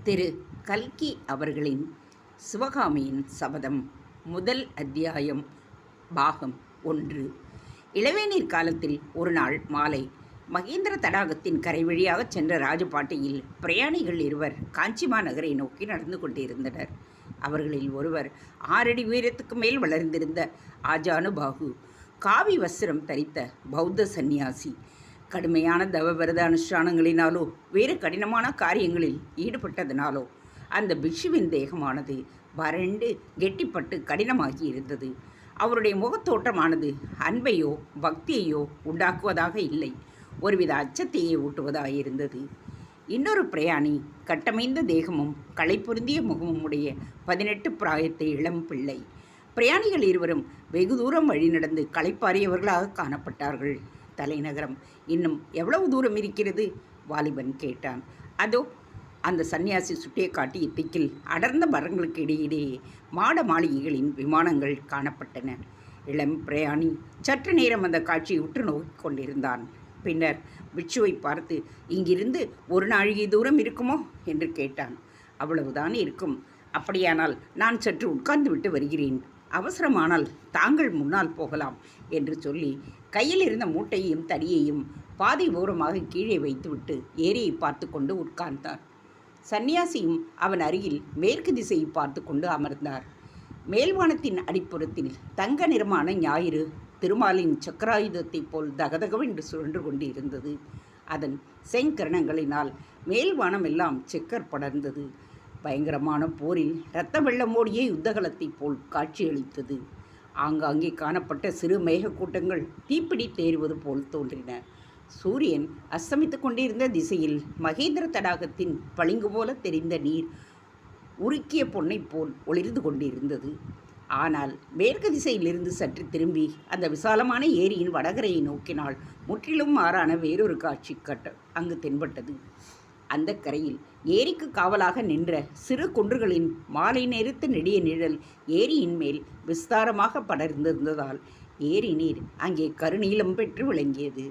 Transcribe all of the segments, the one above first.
திரு கல்கி அவர்களின் சிவகாமியின் சபதம் முதல் அத்தியாயம் பாகம் 1. இளவேநீர் காலத்தில் ஒரு நாள் மாலை மகேந்திர தடாகத்தின் கரை வழியாகச் சென்ற ராஜபாட்டையில் பிரயாணிகள் இருவர் காஞ்சிமா நகரை நோக்கி நடந்து கொண்டிருந்தனர். அவர்களில் ஒருவர் 6 அடி உயரத்துக்கு மேல் வளர்ந்திருந்த ஆஜானுபாகு, காவி வஸ்திரம் தரித்த பௌத்த சந்நியாசி. கடுமையான தவவிரத அனுஷ்டானங்களினாலோ வேறு கடினமான காரியங்களில் ஈடுபட்டதினாலோ அந்த பிக்ஷுவின் தேகமானது வறண்டு கெட்டிப்பட்டு கடினமாகி இருந்தது. அவருடைய முகத்தோற்றமானது அன்பையோ பக்தியையோ உண்டாக்குவதாக இல்லை, ஒருவித அச்சத்தையே ஊட்டுவதாயிருந்தது. இன்னொரு பிரயாணி கட்டமைந்த தேகமும் களை பொருந்திய முகமும் உடைய 18 பிராயத்தை இளம் பிள்ளை. பிரயாணிகள் இருவரும் வெகு தூரம் வழி நடந்து களைப்பாறியவர்களாக காணப்பட்டார்கள். தலைநகரம் இன்னும் எவ்வளவு தூரம் இருக்கிறது? வாலிபன் கேட்டான். அதோ அந்த சன்னியாசி சுட்டியை காட்டி இத்திக்கில் அடர்ந்த மரங்களுக்கு இடையிடையே மாட மாளிகைகளின் விமானங்கள் காணப்பட்டன. இளம் பிரயாணி சற்று நேரம் அந்த காட்சியை உற்று நோக்கி கொண்டிருந்தான். பின்னர் பிட்சுவை பார்த்து, இங்கிருந்து 1 நாழிகை தூரம் இருக்குமோ என்று கேட்டான். அவ்வளவுதான் இருக்கும். அப்படியானால் நான் சற்று உட்கார்ந்து விட்டு வருகிறேன். அவசரமானால் தாங்கள் முன்னால் போகலாம் என்று சொல்லி கையில் இருந்த மூட்டையையும் தடியையும் பாதி ஓரமாக கீழே வைத்துவிட்டு ஏரியை பார்த்து கொண்டு உட்கார்ந்தார். சந்நியாசியும் அவன் அருகில் மேற்கு திசையை பார்த்து கொண்டு அமர்ந்தார். மேல்வானத்தின் அடிப்புறத்தில் தங்க நிறமான ஞாயிறு திருமாலின் சக்கராயுதத்தைப் போல் தகதகவென்று சுழன்று கொண்டு இருந்தது. அதன் செங்கிரணங்களினால் மேல்வானமெல்லாம் செக்கர் படர்ந்தது. பயங்கரமான போரில் இரத்த வெள்ளம் ஓடிய யுத்தகலத்தைப் போல் காட்சியளித்தது. ஆங்காங்கே காணப்பட்ட சிறு மேகக்கூட்டங்கள் தீப்பிடி தேறுவது போல் தோன்றின. சூரியன் அஸ்தமித்து கொண்டிருந்த திசையில் மகேந்திர தடாகத்தின் பளிங்கு போல தெரிந்த நீர் உருக்கிய பொன்னை போல் ஒளிர்ந்து கொண்டிருந்தது. ஆனால் மேற்கு திசையிலிருந்து சற்று திரும்பி அந்த விசாலமான ஏரியின் வடகரையை நோக்கினால் முற்றிலும் மாறான வேறொரு காட்சி அங்கு தென்பட்டது. அந்த கரையில் ஏரிக்கு காவலாக நின்ற சிறு குன்றுகளின் மாலை நேரத்து நெடிய நிழல் ஏரியின் மேல் விஸ்தாரமாக படர்ந்திருந்ததால் ஏரி நீர் அங்கே கருநீலம் பெற்று விளங்கியது.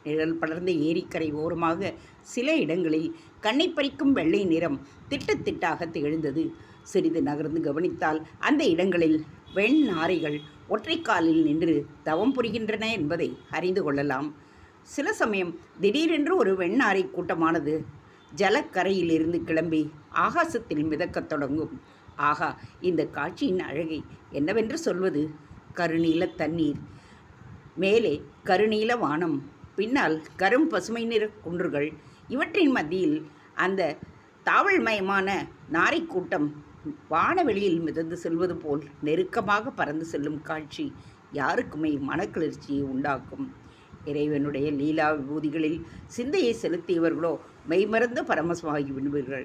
நிழல் படர்ந்த ஏரிக்கரை ஓரமாக சில இடங்களில் கண்ணை பறிக்கும் வெள்ளை நிறம் திட்டத்திட்டாக திகழ்ந்தது. சிறிது நகர்ந்து கவனித்தால் அந்த இடங்களில் வெண் நாரைகள் ஒற்றைக்காலில் நின்று தவம் புரிகின்றன என்பதை அறிந்து கொள்ளலாம். சில சமயம் திடீரென்று ஒரு வெண்ணாரை கூட்டமானது ஜலக்கரையிலிருந்து கிளம்பி ஆகாசத்தில் மிதக்கத் தொடங்கும். ஆகா, இந்த காட்சியின் அழகை என்னவென்று சொல்வது! கருநீல தண்ணீர், மேலே கருநீல வானம், பின்னால் கரும் பசுமை நிற குன்றுகள், இவற்றின் மத்தியில் அந்த தாவல்மயமான நாரை கூட்டம் வானவெளியில் மிதந்து செல்வது போல் நெருக்கமாக பறந்து செல்லும் காட்சி யாருக்குமே மனக்கிளர்ச்சியை உண்டாக்கும். இறைவனுடைய லீலா விபூதிகளில் சிந்தையை செலுத்தியவர்களோ மெய்மறந்து பரமசமாகி விடுவீர்கள்.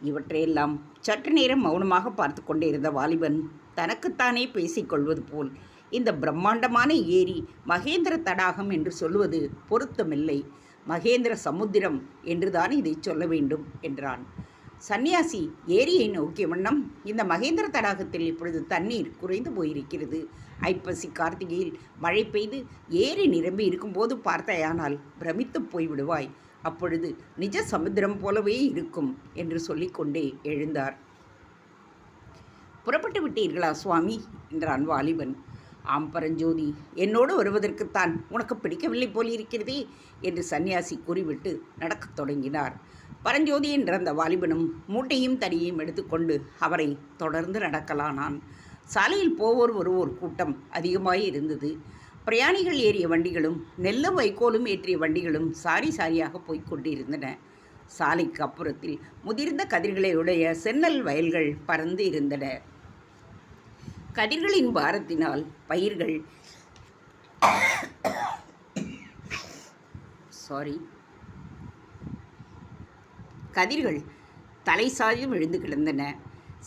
இவற்றையெல்லாம் சற்று நேரம் மௌனமாக பார்த்து கொண்டே இருந்த வாலிபன் தனக்குத்தானே பேசிக்கொள்வது போல், இந்த பிரம்மாண்டமான ஏரி மகேந்திர தடாகம் என்று சொல்வது பொருத்தமில்லை, மகேந்திர சமுத்திரம் என்றுதான் இதை சொல்ல வேண்டும் என்றான். சந்நியாசி ஏரியை நோக்கிய வண்ணம், இந்த மகேந்திர தடாகத்தில் இப்பொழுது தண்ணீர் குறைந்து போயிருக்கிறது. ஐப்பசி கார்த்திகையில் மழை பெய்து ஏரி நிரம்பி இருக்கும்போது பார்த்தாயானால் பிரமித்து போய்விடுவாய். அப்பொழுது நிஜ சமுத்திரம் போலவே இருக்கும் என்று சொல்லிக்கொண்டே எழுந்தார். புறப்பட்டு விட்டீர்களா சுவாமி என்றான் வாலிபன். ஆம் பரஞ்சோதி, என்னோடு வருவதற்குத்தான் உனக்கு பிடிக்கவில்லை போலிருக்கிறதே என்று சந்நியாசி கூறிவிட்டு நடக்கத் தொடங்கினார். பரஞ்சோதி என்ற அந்த வாலிபனும் மூட்டையும் தடியையும் எடுத்துக்கொண்டு அவரை தொடர்ந்து நடக்கலானான். சாலையில் போவோர் வருவோர் கூட்டம் அதிகமாய் இருந்தது. பிரயாணிகள் ஏறிய வண்டிகளும் நெல்லும் வைக்கோலும் ஏற்றிய வண்டிகளும் சாரி சாரியாக போய்க் கொண்டிருந்தன. சாலைக்கு அப்புறத்தில் முதிர்ந்த கதிர்களையுடைய சென்னல் வயல்கள் பறந்து இருந்தன. கதிர்களின் பாரத்தினால் பயிர்கள் கதிர்கள் தலை சாய்ந்து விழுந்து கிடந்தன.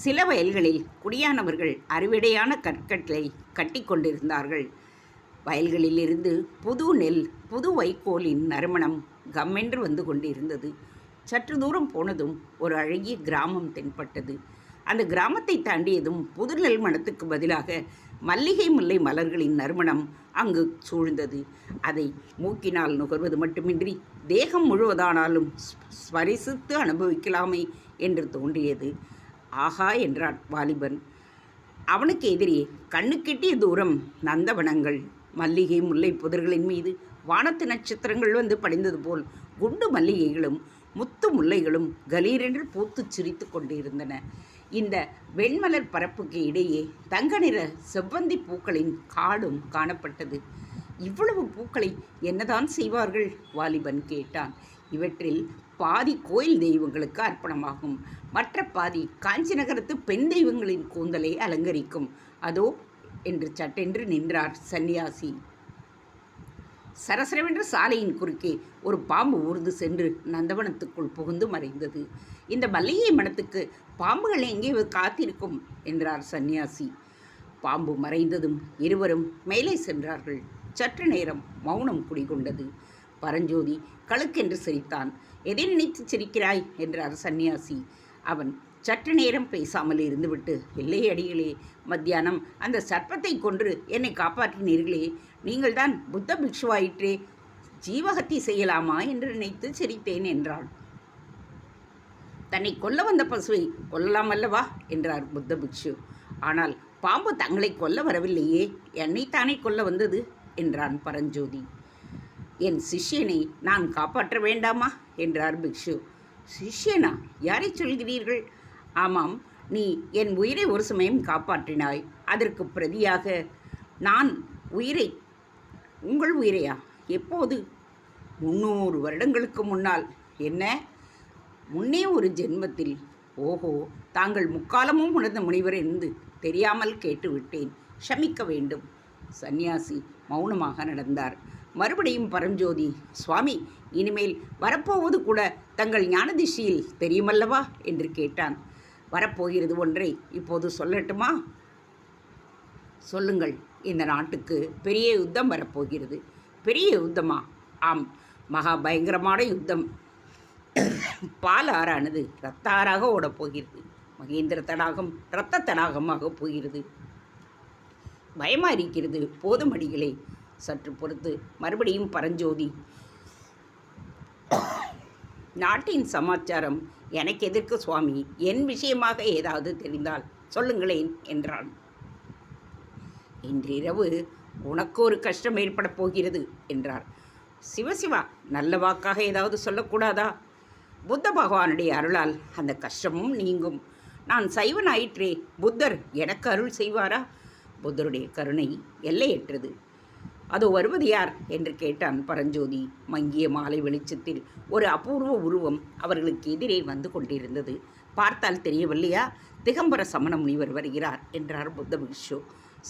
சில வயல்களில் குடியானவர்கள் அறுவடையான கற்களை கட்டி கொண்டிருந்தார்கள். வயல்களிலிருந்து புது நெல், புது வைக்கோலின் நறுமணம் கம்மென்று வந்து கொண்டிருந்தது. சற்று தூரம் போனதும் ஒரு அழகிய கிராமம் தென்பட்டது. அந்த கிராமத்தை தாண்டியதும் புதுநெல் மணத்துக்கு பதிலாக மல்லிகை முல்லை மலர்களின் நறுமணம் அங்கு சூழ்ந்தது. அதை மூக்கினால் நுகர்வது மட்டுமின்றி தேகம் முழுவதானாலும் ஸ்பரிசித்து அனுபவிக்கலாமே என்று தோன்றியது. ஆஹா என்றான் வாலிபன். அவனுக்கு எதிரே கண்ணுக்கெட்டிய தூரம் நந்தவனங்கள், மல்லிகை முல்லை புதர்களின் மீது வானத்து நட்சத்திரங்கள் வந்து படிந்தது போல் குண்டு மல்லிகைகளும் முத்து முல்லைகளும் கலீரென்று பூத்து சிரித்து கொண்டிருந்தன. இந்த வெண்மலர் பரப்புக்கு இடையே தங்க நிற செவ்வந்தி பூக்களின் காடும் காணப்பட்டது. இவ்வளவு பூக்களை என்னதான் செய்வார்கள்? வாலிபன் கேட்டான். இவற்றில் பாதி கோயில் தெய்வங்களுக்கு அர்ப்பணமாகும், மற்ற பாதி காஞ்சி நகரத்து பெண் தெய்வங்களின் கூந்தலை அலங்கரிக்கும். அதோ என்று சட்டென்று நின்றார் சன்னியாசி. சரசரவென்ற சாலையின் குறுக்கே ஒரு பாம்பு ஊர்ந்து சென்று நந்தவனத்துக்குள் புகுந்து மறைந்தது. இந்த மல்லிகை மனத்துக்கு பாம்புகள் எங்கே காத்திருக்கும் என்றார் சன்னியாசி. பாம்பு மறைந்ததும் இருவரும் மேலே சென்றார்கள். சற்று நேரம் மௌனம் குடிகொண்டது. பரஞ்சோதி கழுக்கென்று சிரித்தான். எதை நினைத்து சிரிக்கிறாய் என்றார் சன்னியாசி. அவன் சற்று நேரம் பேசாமல் இருந்துவிட்டு, இல்லை அடிகளே, மத்தியானம் அந்த சர்ப்பத்தை கொன்று என்னை காப்பாற்றினீர்களே, நீங்கள்தான் புத்த பிக்ஷுவாயிற்றே, ஜீவஹத்தி செய்யலாமா என்று நினைத்து சிரித்தேன் என்றாள். தன்னை கொல்ல வந்த பசுவை கொல்லலாம் அல்லவா என்றார் புத்த பிக்ஷு. ஆனால் பாம்பு தங்களை கொல்ல வரவில்லையே, என்னைத்தானே கொல்ல வந்தது என்றான் பரஞ்சோதி. என் சிஷ்யனை நான் காப்பாற்ற வேண்டாமா என்றார் பிக்ஷு. சிஷ்யனா? யாரை சொல்கிறீர்கள்? ஆமாம், நீ என் உயிரை ஒரு சமயம் காப்பாற்றினாய். அதற்கு பிரதியாக நான் உங்கள் உயிரையா? எப்போது? 300 வருடங்களுக்கு முன்னால். என்ன? முன்னே ஒரு ஜென்மத்தில். ஓஹோ, தாங்கள் முக்காலமும் உணர்ந்த முனிவர் என்று தெரியாமல் கேட்டுவிட்டேன், க்ஷமிக்க வேண்டும். சந்நியாசி மௌனமாக நடந்தார். மறுபடியும் பரஞ்சோதி, சுவாமி, இனிமேல் வரப்போவது கூட தங்கள் ஞானதிஷியில் தெரியுமல்லவா என்று கேட்டான். வரப்போகிறது ஒன்றை இப்போது சொல்லட்டுமா? சொல்லுங்கள். இந்த நாட்டுக்கு பெரிய யுத்தம் வரப்போகிறது. பெரிய யுத்தமா? ஆம், மகா பயங்கரமான யுத்தம். பால் ஆறானது இரத்த ஆறாக ஓடப்போகிறது. மகேந்திர தடாகம் இரத்த தடாகமாக போகிறது. பயமாக இருக்கிறது. போதும் அடிகளே, சற்று பொறுத்து. மறுபடியும் பரஞ்சோதி, நாட்டின் சமாச்சாரம் எனக்கு எதற்கு சுவாமி? என் விஷயமாக ஏதாவது தெரிந்தால் சொல்லுங்களேன் என்றான். இன்றிரவு உனக்கு ஒரு கஷ்டம் ஏற்பட போகிறது என்றார். சிவசிவா, நல்ல வாக்காக ஏதாவது சொல்லக்கூடாதா? புத்த பகவானுடைய அருளால் அந்த கஷ்டமும் நீங்கும். நான் சைவன் ஆயிற்றே, புத்தர் எனக்கு அருள் செய்வாரா? புத்தருடைய கருணை எல்லையற்றது. அதோ வருவது யார் என்று கேட்டான் பரஞ்சோதி. மங்கிய மாலை வெளிச்சத்தில் ஒரு அபூர்வ உருவம் அவர்களுக்கு எதிரே வந்து கொண்டிருந்தது. பார்த்தால் தெரியவில்லையா? திகம்பர சமண முனிவர் வருகிறார் என்றார் புத்த பிக்ஷு.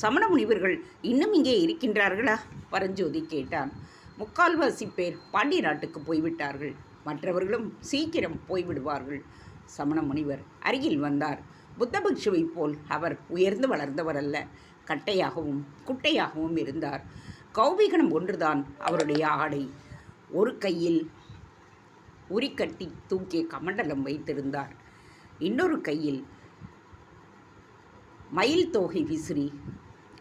சமண முனிவர்கள் இன்னும் இங்கே இருக்கின்றார்களா? பரஞ்சோதி கேட்டான். 3/4 பேர் பாண்டிய நாட்டுக்கு போய்விட்டார்கள். மற்றவர்களும் சீக்கிரம் போய்விடுவார்கள். சமண முனிவர் அருகில் வந்தார். புத்த பிக்ஷுவைப் போல் அவர் உயர்ந்து வளர்ந்தவர் அல்ல. கட்டையாகவும் குட்டையாகவும் இருந்தார். கௌபிகணம் ஒன்றுதான் அவருடைய ஆடை. ஒரு கையில் உரிக்கட்டி தூக்கிய கமண்டலம் வைத்திருந்தார். இன்னொரு கையில் மயில் தோகை விசிறி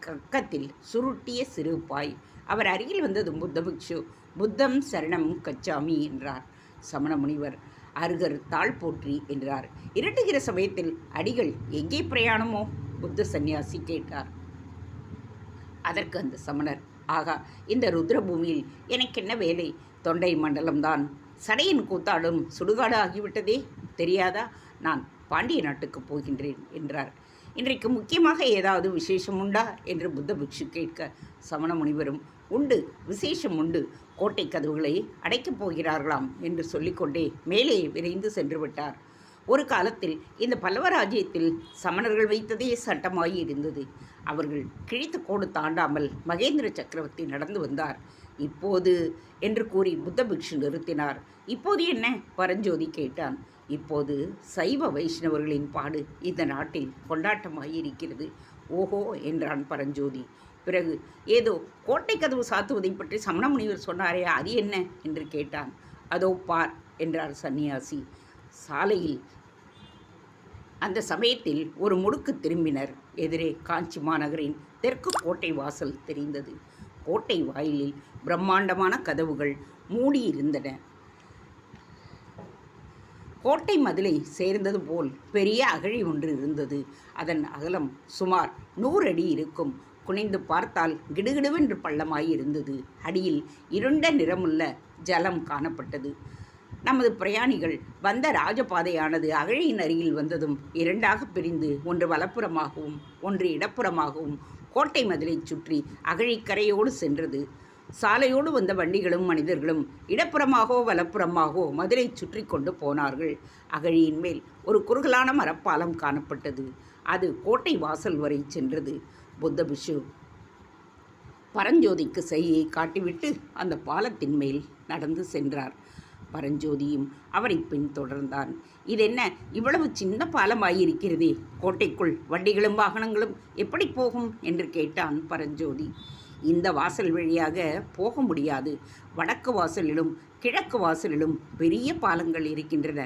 கக்கத்தில் சுருட்டிய சிறு பாய். அவர் அருகில் வந்ததும் புத்த பிக்ஷு, புத்தம் சரணம் கச்சாமி என்றார். சமண முனிவர், அருகர் தாழ் போற்றி என்றார். இரட்டுகிற சமயத்தில், அடிகள் எங்கே பிரயாணமோ? புத்த சந்நியாசி கேட்டார். அதற்கு அந்த சமணர், ஆகா, இந்த ருத்ரபூமியில் எனக்கென்ன வேலை? தொண்டை மண்டலம்தான் சடையின் கூத்தாடும் சுடுகாடு ஆகிவிட்டதே, தெரியாதா? நான் பாண்டிய நாட்டுக்கு போகின்றேன் என்றார். இன்றைக்கு முக்கியமாக ஏதாவது விசேஷம் உண்டா என்று புத்த பிக்ஷு கேட்க, சமண முனிவரும், உண்டு, விசேஷம் உண்டு. கோட்டை கதவுகளை அடைக்கப் போகிறார்களாம் என்று சொல்லிக்கொண்டே மேலே விரைந்து சென்று விட்டார். ஒரு காலத்தில் இந்த பல்லவ ராஜ்யத்தில் சமணர்கள் வைத்ததே சட்டமாகி இருந்தது. அவர்கள் கிழித்த கோடு தாண்டாமல் மகேந்திர சக்கரவர்த்தி நடந்து வந்தார். இப்போது என்று கூறி புத்த பிக்ஷு நிறுத்தினார். இப்போது என்ன? பரஞ்சோதி கேட்டான். இப்போது சைவ வைஷ்ணவர்களின் பாடு இந்த நாட்டில் கொண்டாட்டமாயிருக்கிறது. ஓஹோ என்றான் பரஞ்சோதி. பிறகு, ஏதோ கோட்டை கதவு சாத்துவதை பற்றி சமண முனிவர் சொன்னாரே, அது என்ன என்று கேட்டான். அதோ பார் என்றார் சன்னியாசி. சாலையில் அந்த சமயத்தில் ஒரு முடுக்கு திரும்பினர். எதிரே காஞ்சி மாநகரின் தெற்கு கோட்டை வாசல் தெரிந்தது. கோட்டை வாயிலில் பிரம்மாண்டமான கதவுகள் மூடியிருந்தன. கோட்டை மதிலை சேர்ந்தது போல் பெரிய அகழி ஒன்று இருந்தது. அதன் அகலம் சுமார் 100 அடி இருக்கும். குனிந்து பார்த்தால் கிடுகிடுவென்று பள்ளமாய் இருந்தது. அடியில் இருண்ட நிறமுள்ள ஜலம் காணப்பட்டது. நமது பிரயாணிகள் வந்த ராஜபாதையானது அகழியின் அருகில் வந்ததும் இரண்டாக பிரிந்து ஒன்று வலப்புறமாகவும் ஒன்று இடப்புறமாகவும் கோட்டை மதிலைச் சுற்றி அகழிக்கரையோடு சென்றது. சாலையோடு வந்த வண்டிகளும் மனிதர்களும் இடப்புறமாகவோ வலப்புறமாகவோ மதிலை சுற்றி கொண்டு போனார்கள். அகழியின் மேல் ஒரு குறுகலான மரப்பாலம் காணப்பட்டது. அது கோட்டை வாசல் வரை சென்றது. புத்த பிஷு பரஞ்சோதிக்கு செய்யை காட்டிவிட்டு அந்த பாலத்தின் மேல் நடந்து சென்றார். பரஞ்சோதியும் அவரை பின்தொடர்ந்தான். இதென்ன இவ்வளவு சின்ன பாலமாயிருக்கிறதே, கோட்டைக்குள் வண்டிகளும் வாகனங்களும் எப்படி போகும் என்று கேட்டான் பரஞ்சோதி. இந்த வாசல் வழியாக போக முடியாது. வடக்கு வாசலிலும் கிழக்கு வாசலிலும் பெரிய பாலங்கள் இருக்கின்றன.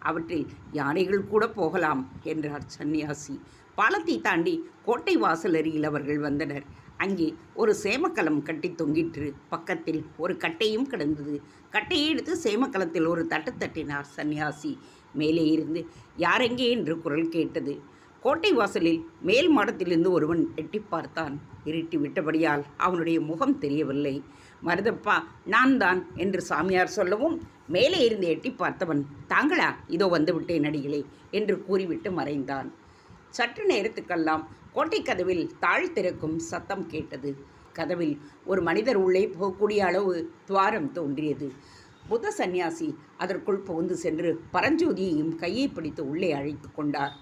அவற்றில் யானைகள் கூட போகலாம் என்றார் சன்னியாசி. பாலத்தை தாண்டி கோட்டை வாசல் அருகில் அவர்கள் வந்தனர். அங்கே ஒரு சேமக்கலம் கட்டி தொங்கிற்று. பக்கத்தில் ஒரு கட்டையும் கிடந்தது. கட்டையை எடுத்து சேமக்கலத்தில் ஒரு தட்டு தட்டினார் சன்னியாசி. மேலே இருந்து யாரெங்கே என்று குரல் கேட்டது. கோட்டை வாசலில் மேல் மாடத்திலிருந்து ஒருவன் எட்டி பார்த்தான். இருட்டி விட்டபடியால் அவனுடைய முகம் தெரியவில்லை. மருதப்பா, நான் தான் என்று சாமியார் சொல்லவும் மேலே இருந்து எட்டி பார்த்தவன், தாங்களா, இதோ வந்து விட்டேன் அடிகளே என்று கூறிவிட்டு மறைந்தான். சற்று நேரத்துக்கெல்லாம் கோட்டை கதவில் தாழ் திறக்கும் சத்தம் கேட்டது. கதவில் ஒரு மனிதர் உள்ளே போகக்கூடிய அளவு துவாரம் தோன்றியது. புத்த சந்நியாசி அதற்குள் புகுந்து சென்று பரஞ்சோதியையும் கையை பிடித்து உள்ளே அழைத்து கொண்டார்.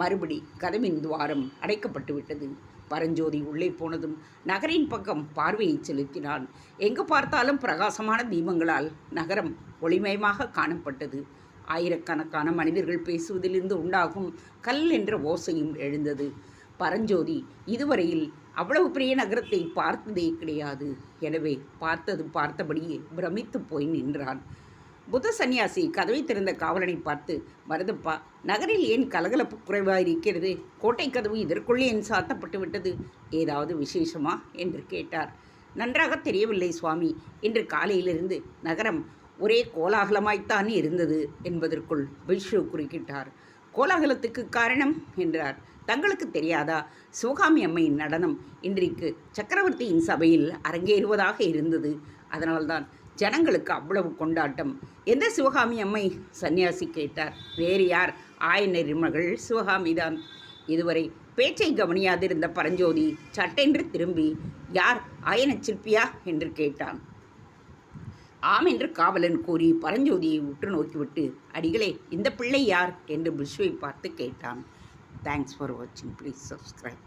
மறுபடி கதவின் துவாரம் அடைக்கப்பட்டு விட்டது. பரஞ்சோதி உள்ளே போனதும் நகரின் பக்கம் பார்வையை செலுத்தினான். எங்கு பார்த்தாலும் பிரகாசமான தீபங்களால் நகரம் ஒளிமயமாக காணப்பட்டது. ஆயிரக்கணக்கான மனிதர்கள் பேசுவதிலிருந்து உண்டாகும் கல் என்ற ஓசையும் எழுந்தது. பரஞ்சோதி இதுவரையில் அவ்வளவு பெரிய நகரத்தை பார்த்ததே கிடையாது. எனவே பார்த்தபடியே பிரமித்து போய் நின்றான். புத்த சந்நியாசி கதவை திறந்த காவலனை பார்த்து, மருதப்பா, நகரில் ஏன் கலகலப்பு குறைவாயிருக்கிறது? கோட்டை கதவு இதற்குள்ளே ஏன் சாத்தப்பட்டு விட்டது? ஏதாவது விசேஷமா என்று கேட்டார். நன்றாக தெரியவில்லை சுவாமி. இன்று காலையிலிருந்து நகரம் ஒரே கோலாகலமாய்த்தான் இருந்தது என்பதற்குள் பிஷு குறுக்கிட்டார். கோலாகலத்துக்கு காரணம் என்றார். தங்களுக்கு தெரியாதா? சிவகாமி அம்மையின் நடனம் இன்றைக்கு சக்கரவர்த்தியின் சபையில் அரங்கேறுவதாக இருந்தது. அதனால்தான் ஜனங்களுக்கு அவ்வளவு கொண்டாட்டம். எந்த சிவகாமி அம்மை? சன்னியாசி கேட்டார். வேறு யார்? ஆயனரின் மகள் சிவகாமிதான். இதுவரை பேச்சை கவனியாதிருந்த பரஞ்சோதி சட்டென்று திரும்பி, யார், ஆயன சிற்பியா என்று கேட்டான். ஆம் என்று காவலன் கூறி பரஞ்சோதியை உற்று நோக்கிவிட்டு, அடிகளே, இந்த பிள்ளை யார் என்று பிஷ்வை பார்த்து கேட்டான். தேங்க்ஸ் ஃபார் வாட்சிங். Please subscribe.